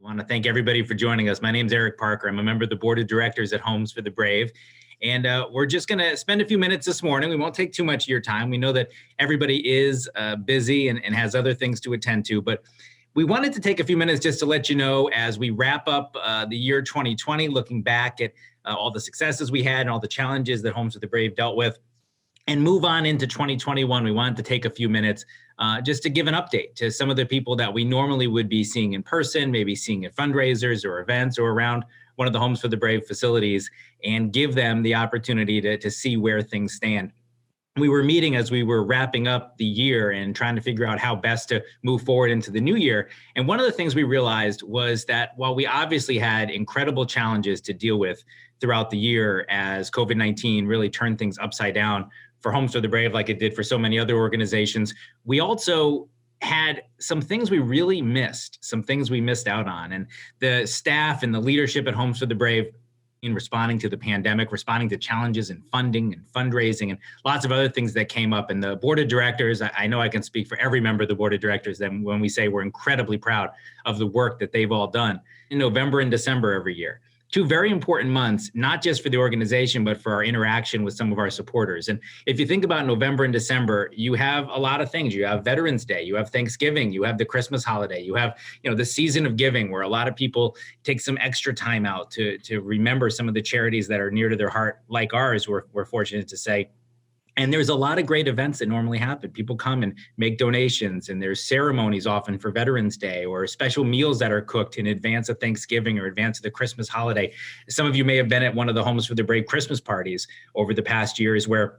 I want to thank everybody for joining us. My name is Eric Parker. I'm a member of the board of directors at Homes for the Brave. And we're just going to spend a few minutes this morning. We won't take too much of your time. We know that everybody is busy and has other things to attend to. But we wanted to take a few minutes just to let you know as we wrap up the year 2020, looking back at all the successes we had and all the challenges that Homes for the Brave dealt with, and move on into 2021. We wanted to take a few minutes just to give an update to some of the people that we normally would be seeing in person, maybe seeing at fundraisers or events or around one of the Homes for the Brave facilities, and give them the opportunity to see where things stand. We were meeting as we were wrapping up the year and trying to figure out how best to move forward into the new year. And one of the things we realized was that while we obviously had incredible challenges to deal with throughout the year as COVID-19 really turned things upside down for Homes for the Brave, like it did for so many other organizations, we also had some things we really missed, some things we missed out on. And the staff and the leadership at Homes for the Brave, in responding to the pandemic, responding to challenges in funding and fundraising and lots of other things that came up. And the board of directors, I know I can speak for every member of the board of directors then when we say we're incredibly proud of the work that they've all done in November and December every year. Two very important months, not just for the organization, but for our interaction with some of our supporters. And if you think about November and December, you have a lot of things. You have Veterans Day, you have Thanksgiving, you have the Christmas holiday, you have, the season of giving, where a lot of people take some extra time out to remember some of the charities that are near to their heart, like ours, we're fortunate to say. And there's a lot of great events that normally happen. People come and make donations, and there's ceremonies often for Veterans Day or special meals that are cooked in advance of Thanksgiving or advance of the Christmas holiday. Some of you may have been at one of the Homes for the Brave Christmas parties over the past years where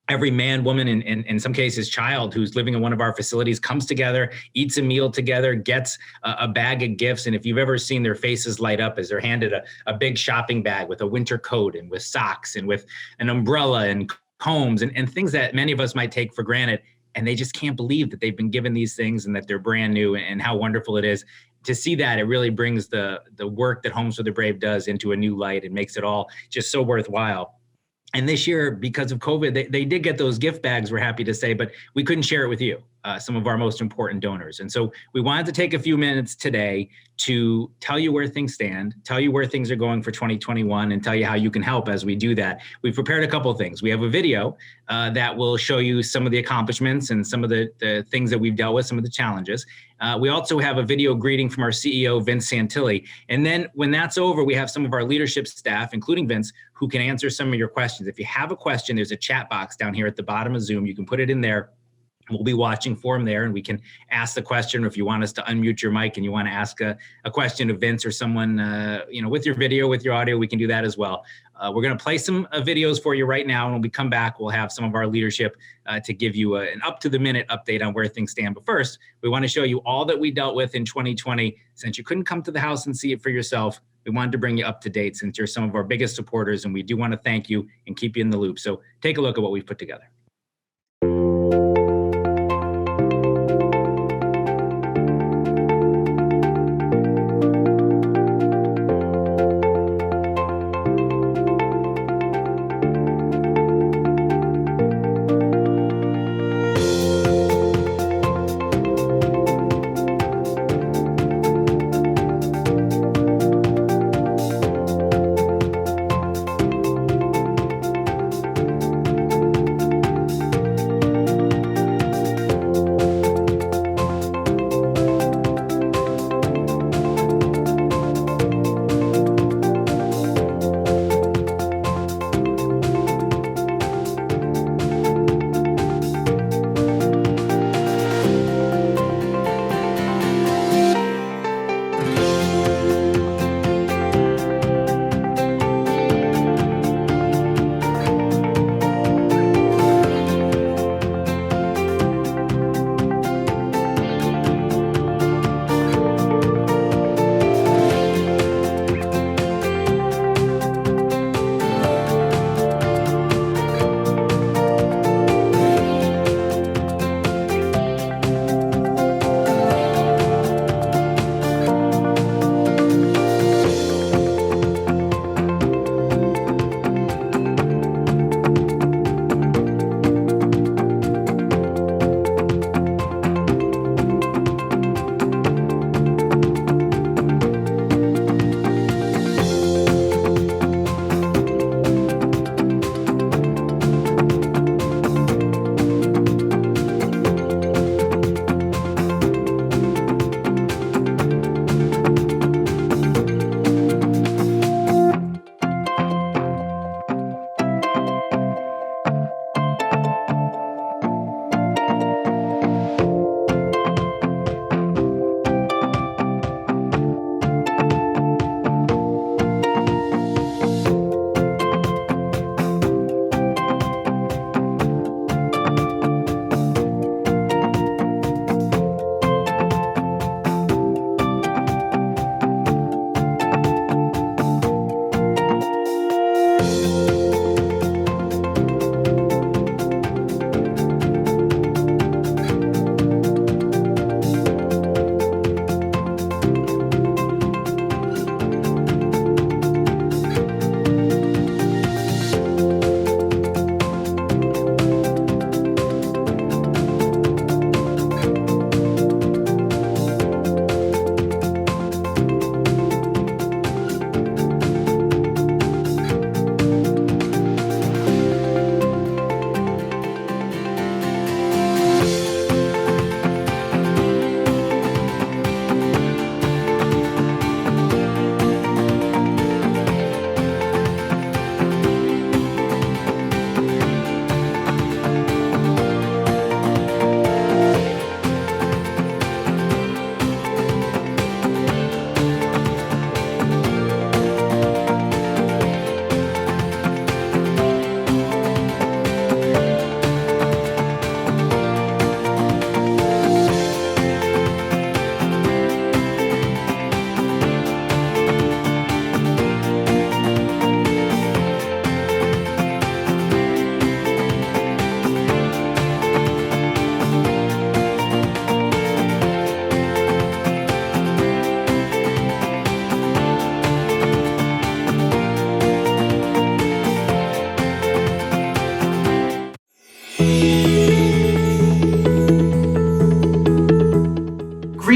every man, woman, and in some cases child who's living in one of our facilities comes together, eats a meal together, gets a bag of gifts. And if you've ever seen their faces light up as they're handed a big shopping bag with a winter coat and with socks and with an umbrella and combs and things that many of us might take for granted, and they just can't believe that they've been given these things and that they're brand new, and how wonderful it is to see that. It really brings the work that Homes for the Brave does into a new light and makes it all just so worthwhile. And this year, because of COVID, they did get those gift bags, we're happy to say, but we couldn't share it with you, some of our most important donors. And so we wanted to take a few minutes today to tell you where things stand, tell you where things are going for 2021, and tell you how you can help as we do that. We've prepared a couple of things. We have a video that will show you some of the accomplishments and some of the things that we've dealt with, some of the challenges. We also have a video greeting from our CEO, Vince Santilli. And then when that's over, we have some of our leadership staff, including Vince, who can answer some of your questions. If you have a question, there's a chat box down here at the bottom of Zoom. You can put it in there. We'll be watching for him there, and we can ask the question. Or if you want us to unmute your mic and you want to ask a question of Vince or someone, with your video, with your audio, we can do that as well. We're going to play some videos for you right now. And when we come back, we'll have some of our leadership to give you an up-to-the-minute update on where things stand. But first, we want to show you all that we dealt with in 2020. Since you couldn't come to the house and see it for yourself, we wanted to bring you up to date since you're some of our biggest supporters, and we do want to thank you and keep you in the loop. So take a look at what we've put together.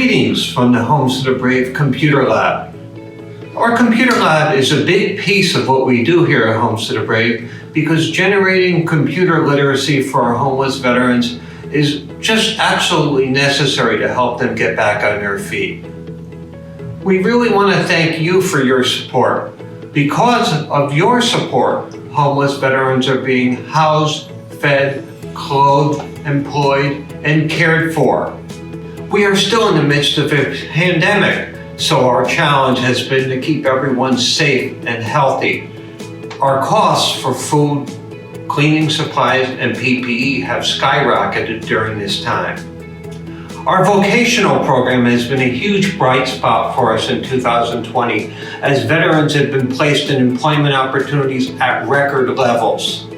Greetings from the Homes of the Brave Computer Lab. Our computer lab is a big piece of what we do here at Homes of the Brave because generating computer literacy for our homeless veterans is just absolutely necessary to help them get back on their feet. We really want to thank you for your support. Because of your support, homeless veterans are being housed, fed, clothed, employed, and cared for. We are still in the midst of a pandemic, so our challenge has been to keep everyone safe and healthy. Our costs for food, cleaning supplies, and PPE have skyrocketed during this time. Our vocational program has been a huge bright spot for us in 2020 as veterans have been placed in employment opportunities at record levels.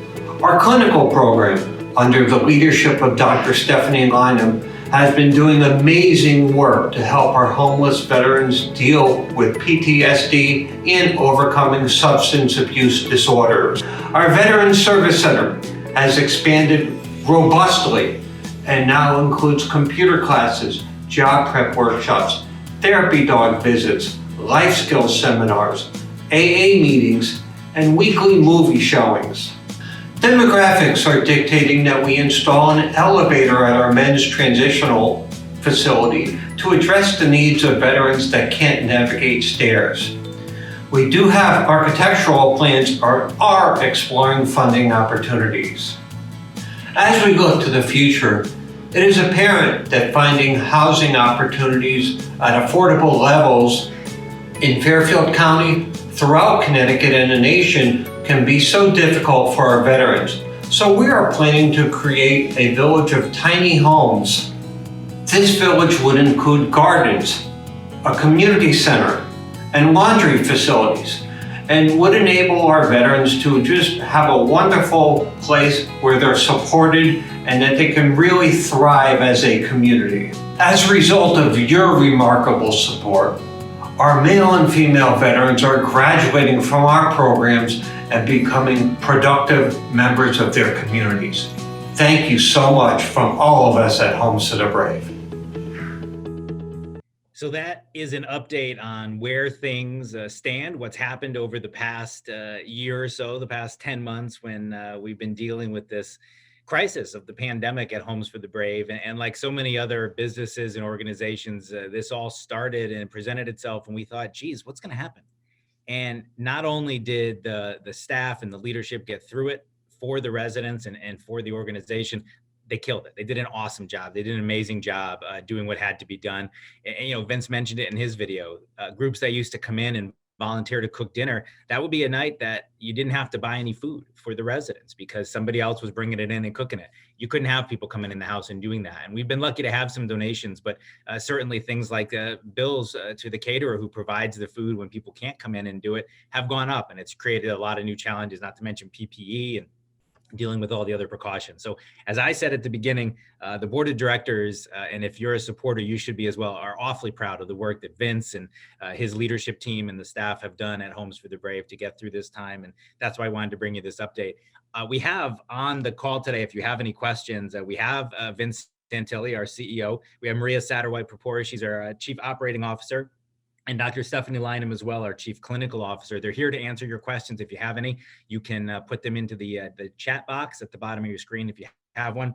Our clinical program, under the leadership of Dr. Stephanie Lynham, has been doing amazing work to help our homeless veterans deal with PTSD and overcoming substance abuse disorders. Our Veterans Service Center has expanded robustly and now includes computer classes, job prep workshops, therapy dog visits, life skills seminars, AA meetings, and weekly movie showings. Demographics are dictating that we install an elevator at our men's transitional facility to address the needs of veterans that can't navigate stairs. We do have architectural plans or are exploring funding opportunities. As we look to the future, it is apparent that finding housing opportunities at affordable levels in Fairfield County, throughout Connecticut and the nation can be so difficult for our veterans. So we are planning to create a village of tiny homes. This village would include gardens, a community center, and laundry facilities, and would enable our veterans to just have a wonderful place where they're supported and that they can really thrive as a community. As a result of your remarkable support, our male and female veterans are graduating from our programs and becoming productive members of their communities. Thank you so much from all of us at Homes of the Brave. So that is an update on where things stand, what's happened over the past year or so, the past 10 months when we've been dealing with this crisis of the pandemic at Homes for the Brave. And like so many other businesses and organizations, this all started and presented itself and we thought, geez, what's going to happen? And not only did the staff and the leadership get through it for the residents and for the organization, they killed it. They did an awesome job. They did an amazing job doing what had to be done. And, Vince mentioned it in his video, groups that used to come in and volunteer to cook dinner, that would be a night that you didn't have to buy any food for the residents because somebody else was bringing it in and cooking it. You couldn't have people coming in the house and doing that. And we've been lucky to have some donations, but certainly things like bills to the caterer who provides the food when people can't come in and do it have gone up. And it's created a lot of new challenges, not to mention PPE and dealing with all the other precautions. So as I said at the beginning, the board of directors, and if you're a supporter, you should be as well, are awfully proud of the work that Vince and his leadership team and the staff have done at Homes for the Brave to get through this time. And that's why I wanted to bring you this update. We have on the call today, if you have any questions, we have Vince Santilli, our CEO. We have Maria Satterwhite-Propori, she's our Chief Operating Officer. And Dr. Stephanie Lynham as well, our Chief Clinical Officer. They're here to answer your questions. If you have any, you can put them into the chat box at the bottom of your screen if you have one.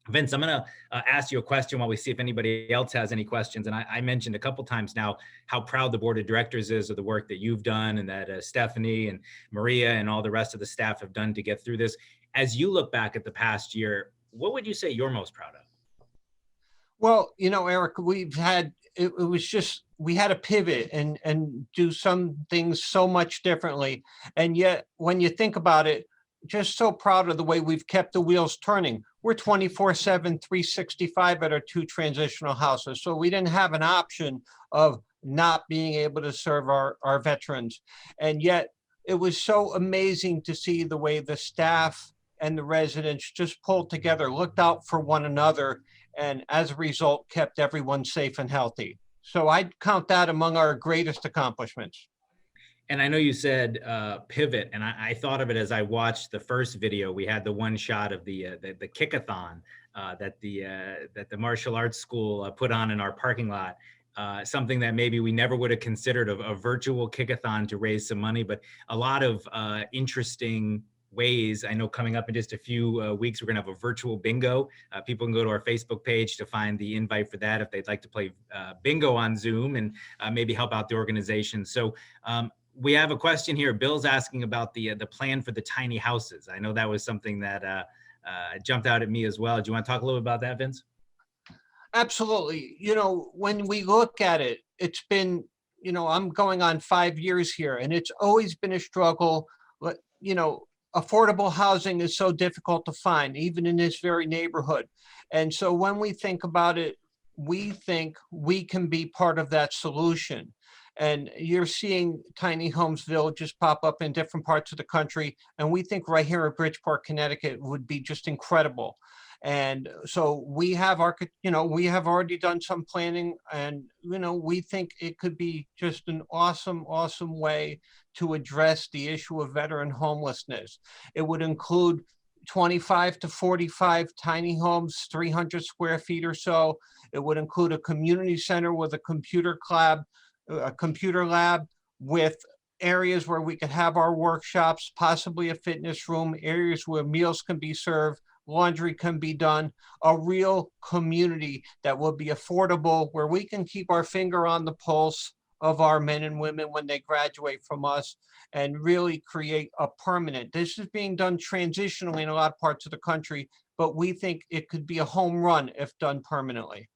Vince, I'm going to ask you a question while we see if anybody else has any questions. And I mentioned a couple times now how proud the board of directors is of the work that you've done and that Stephanie and Maria and all the rest of the staff have done to get through this. As you look back at the past year, what would you say you're most proud of? Well, Eric, it was just, we had to pivot and do some things so much differently. And yet, when you think about it, just so proud of the way we've kept the wheels turning. We're 24/7, 365 at our 2 transitional houses. So we didn't have an option of not being able to serve our veterans. And yet, it was so amazing to see the way the staff and the residents just pulled together, looked out for one another, and as a result, kept everyone safe and healthy. So I'd count that among our greatest accomplishments. And I know you said pivot, and I thought of it as I watched the first video. We had the one shot of the kickathon that the martial arts school put on in our parking lot. Something that maybe we never would have considered a virtual kickathon to raise some money, but a lot of interesting ways. I know coming up in just a few weeks, we're going to have a virtual bingo. People can go to our Facebook page to find the invite for that if they'd like to play bingo on Zoom and maybe help out the organization. So we have a question here. Bill's asking about the plan for the tiny houses. I know that was something that jumped out at me as well. Do you want to talk a little bit about that, Vince? Absolutely. When we look at it, it's been, I'm going on 5 years here, and it's always been a struggle. But, affordable housing is so difficult to find, even in this very neighborhood. And so when we think about it, we think we can be part of that solution. And you're seeing tiny homes villages pop up in different parts of the country. And we think right here in Bridgeport, Connecticut would be just incredible. And so we have we have already done some planning, and, we think it could be just an awesome, awesome way to address the issue of veteran homelessness. It would include 25 to 45 tiny homes, 300 square feet or so. It would include a community center with a computer lab with areas where we could have our workshops, possibly a fitness room, areas where meals can be served, laundry can be done, a real community that will be affordable, where we can keep our finger on the pulse of our men and women when they graduate from us and really create a permanent. This is being done transitionally in a lot of parts of the country, but we think it could be a home run if done permanently.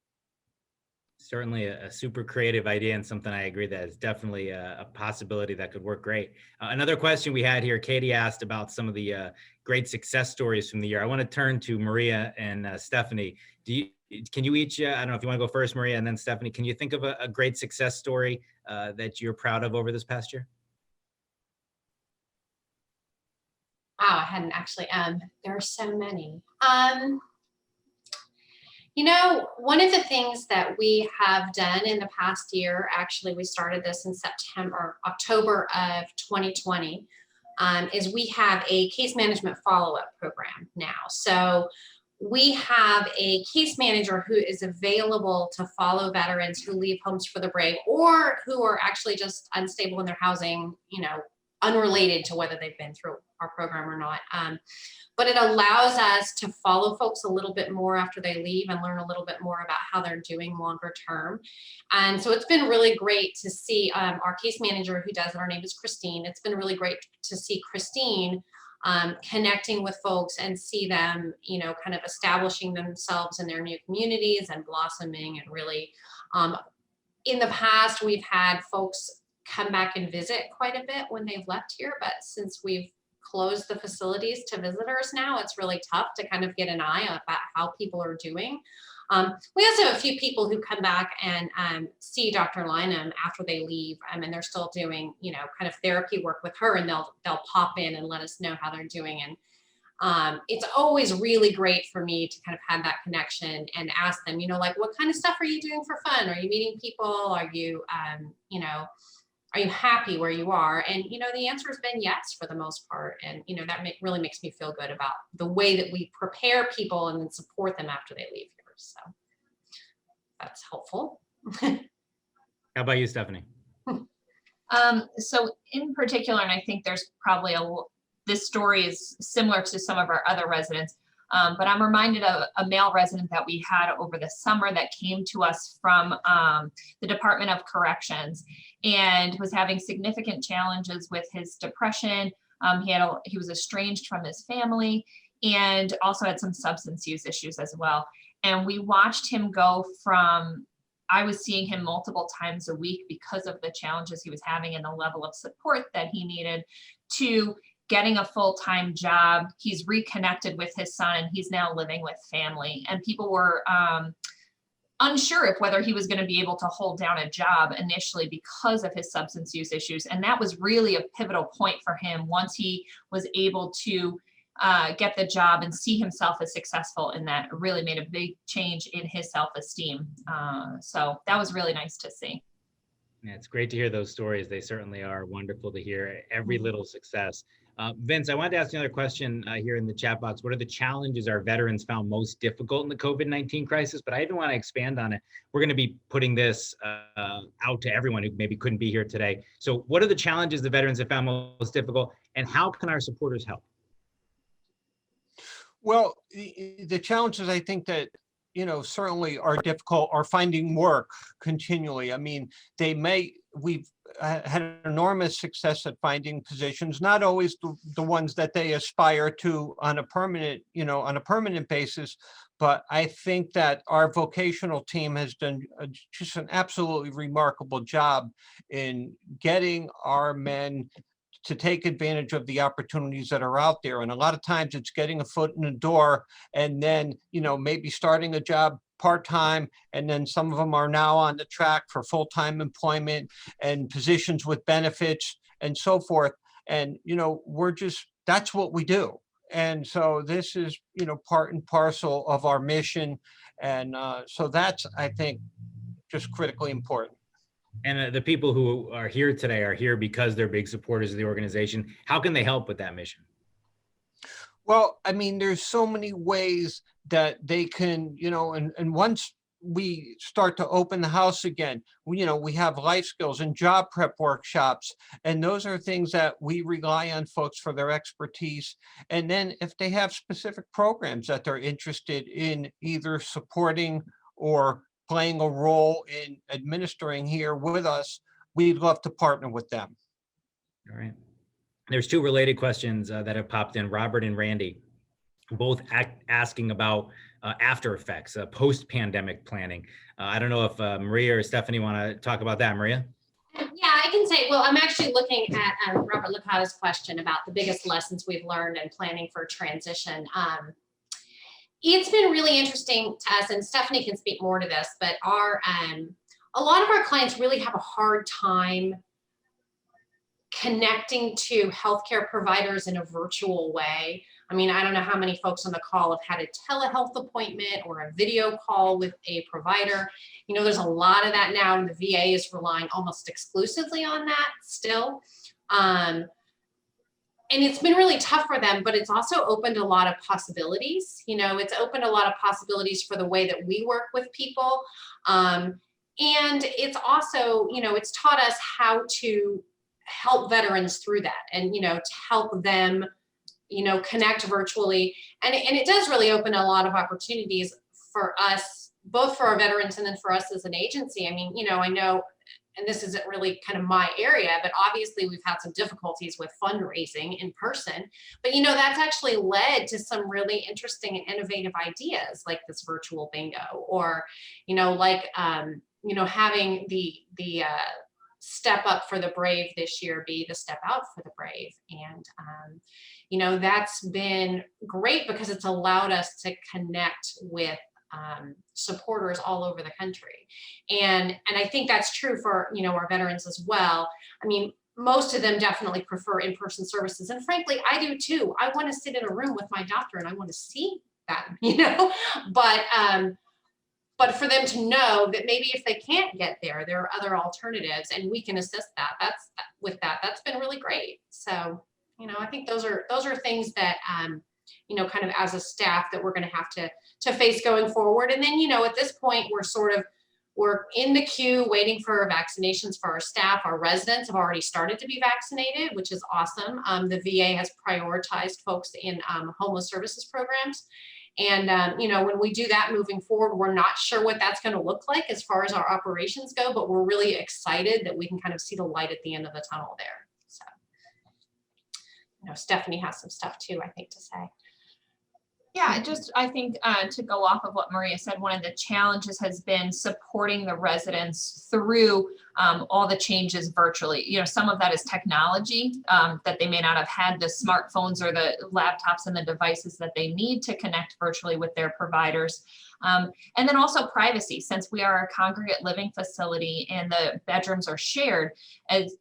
Certainly a super creative idea, and something I agree that is definitely a possibility that could work great. Another question we had here, Katie asked about some of the great success stories from the year. I want to turn to Maria and Stephanie. Can you each, I don't know if you want to go first, Maria, and then Stephanie, can you think of a great success story that you're proud of over this past year? Wow, I hadn't actually, there are so many. One of the things that we have done in the past year, actually, we started this in October of 2020, is we have a case management follow-up program now. So we have a case manager who is available to follow veterans who leave Homes for the Brave or who are actually just unstable in their housing, unrelated to whether they've been through our program or not. But it allows us to follow folks a little bit more after they leave and learn a little bit more about how they're doing longer term. And so it's been really great to see our case manager who does it, her name is Christine. It's been really great to see Christine connecting with folks and see them, kind of establishing themselves in their new communities and blossoming. And really, in the past, we've had folks come back and visit quite a bit when they've left here, but since we've closed the facilities to visitors now, it's really tough to kind of get an eye about how people are doing. We also have a few people who come back and see Dr. Lynham after they leave, and they're still doing, kind of therapy work with her, and they'll pop in and let us know how they're doing. And it's always really great for me to kind of have that connection and ask them, like, what kind of stuff are you doing for fun? Are you meeting people? Are you, are you happy where you are? And, the answer has been yes for the most part. And, that really makes me feel good about the way that we prepare people and then support them after they leave here. So that's helpful. How about you, Stephanie? So in particular, and I think there's probably this story is similar to some of our other residents, but I'm reminded of a male resident that we had over the summer that came to us from the Department of Corrections and was having significant challenges with his depression. He was estranged from his family and also had some substance use issues as well. And we watched him go from, I was seeing him multiple times a week because of the challenges he was having and the level of support that he needed, to getting a full-time job. He's reconnected with his son and he's now living with family. And people were unsure of whether he was going to be able to hold down a job initially because of his substance use issues. And that was really a pivotal point for him once he was able to get the job and see himself as successful in that. It really made a big change in his self-esteem. So that was really nice to see. Yeah, it's great to hear those stories. They certainly are wonderful to hear. Every little success Vince, I wanted to ask you another question here in the chat box. What are the challenges our veterans found most difficult in the COVID-19 crisis? But I even want to expand on it. We're going to be putting this out to everyone who maybe couldn't be here today. So what are the challenges the veterans have found most difficult, and how can our supporters help? Well, the challenges I think that, certainly are difficult are finding work continually. I mean, we've had enormous success at finding positions, not always the ones that they aspire to on a permanent basis. But I think that our vocational team has done just an absolutely remarkable job in getting our men to take advantage of the opportunities that are out there. And a lot of times it's getting a foot in the door and then, maybe starting a job part-time. And then some of them are now on the track for full-time employment and positions with benefits and so forth. And, that's what we do. And so this is, part and parcel of our mission. And so that's, I think, just critically important. And the people who are here today are here because they're big supporters of the organization. How can they help with that mission? Well, I mean, there's so many ways that they can, and once we start to open the house again, we have life skills and job prep workshops, and those are things that we rely on folks for their expertise. And then if they have specific programs that they're interested in either supporting or playing a role in administering here with us, we'd love to partner with them. All right. There's two related questions that have popped in. Robert and Randy, both asking about after effects, post-pandemic planning. I don't know if Maria or Stephanie want to talk about that. Maria? Yeah, I can say, well, I'm actually looking at Robert Licata's question about the biggest lessons we've learned in planning for transition. It's been really interesting to us, and Stephanie can speak more to this, but a lot of our clients really have a hard time connecting to healthcare providers in a virtual way. I mean, I don't know how many folks on the call have had a telehealth appointment or a video call with a provider. There's a lot of that now, and the VA is relying almost exclusively on that still. And it's been really tough for them, but it's also opened a lot of possibilities. It's opened a lot of possibilities for the way that we work with people. And it's also, it's taught us how to help veterans through that and, to help them, connect virtually. And it does really open a lot of opportunities for us, both for our veterans and then for us as an agency. I mean, I know, and this isn't really kind of my area, but obviously we've had some difficulties with fundraising in person, but that's actually led to some really interesting and innovative ideas like this virtual bingo, or, having the step up for the brave this year be the step out for the brave. And, that's been great because it's allowed us to connect with supporters all over the country. And I think that's true for, our veterans as well. I mean, most of them definitely prefer in-person services. And frankly, I do too. I want to sit in a room with my doctor and I want to see them, but for them to know that maybe if they can't get there, there are other alternatives and we can assist that. That's been really great. So, I think those are things that, kind of as a staff that we're going to have to face going forward. And then, at this point, we're in the queue waiting for vaccinations for our staff. Our residents have already started to be vaccinated, which is awesome. The VA has prioritized folks in homeless services programs. And, when we do that moving forward, we're not sure what that's going to look like as far as our operations go, but we're really excited that we can kind of see the light at the end of the tunnel there. So, Stephanie has some stuff too, I think, to say. Yeah, I think to go off of what Maria said, one of the challenges has been supporting the residents through all the changes virtually. Some of that is technology that they may not have had the smartphones or the laptops and the devices that they need to connect virtually with their providers. And then also privacy, since we are a congregate living facility and the bedrooms are shared, as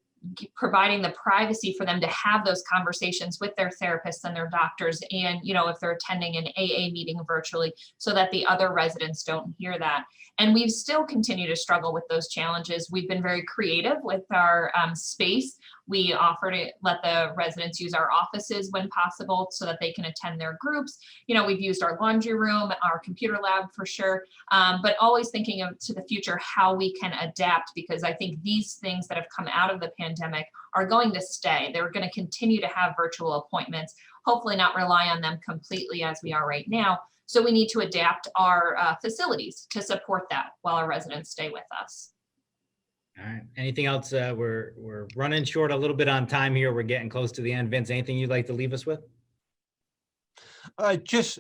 providing the privacy for them to have those conversations with their therapists and their doctors, and if they're attending an AA meeting virtually, so that the other residents don't hear that. And we've still continued to struggle with those challenges. We've been very creative with our space. We offer to let the residents use our offices when possible so that they can attend their groups. We've used our laundry room, our computer lab for sure, but always thinking of to the future how we can adapt, because I think these things that have come out of the pandemic are going to stay. They're going to continue to have virtual appointments, hopefully not rely on them completely as we are right now. So we need to adapt our facilities to support that while our residents stay with us. All right. Anything else? We're running short a little bit on time here. We're getting close to the end. Vince, anything you'd like to leave us with? Just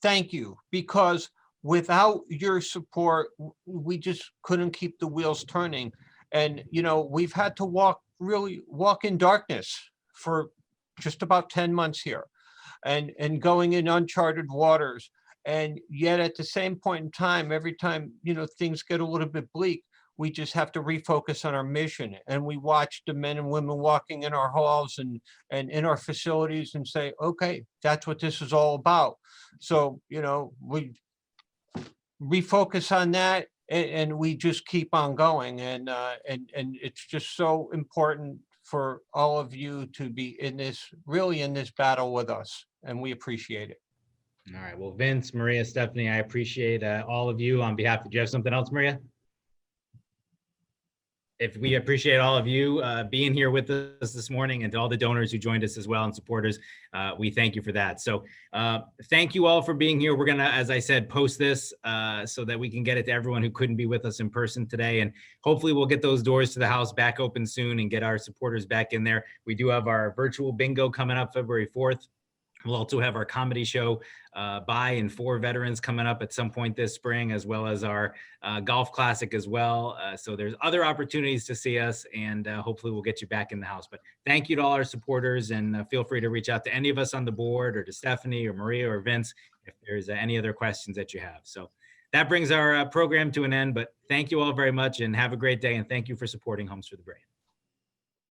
thank you, because without your support, we just couldn't keep the wheels turning. And, we've had to walk in darkness for just about 10 months here and going in uncharted waters. And yet at the same point in time, every time, things get a little bit bleak, we just have to refocus on our mission. And we watch the men and women walking in our halls and in our facilities and say, okay, that's what this is all about. So, we refocus on that, and we just keep on going. And it's just so important for all of you to be in this battle with us. And we appreciate it. All right. Well, Vince, Maria, Stephanie, I appreciate all of you on behalf of, do you have something else, Maria? If we appreciate all of you being here with us this morning, and to all the donors who joined us as well and supporters, we thank you for that. So thank you all for being here. We're gonna, as I said, post this so that we can get it to everyone who couldn't be with us in person today. And hopefully we'll get those doors to the house back open soon and get our supporters back in there. We do have our virtual bingo coming up February 4th. We'll also have our comedy show by and for veterans coming up at some point this spring, as well as our golf classic as well. So there's other opportunities to see us, and hopefully we'll get you back in the house. But thank you to all our supporters, and feel free to reach out to any of us on the board, or to Stephanie or Maria or Vince if there's any other questions that you have. So that brings our program to an end, but thank you all very much and have a great day. And thank you for supporting Homes for the Brave.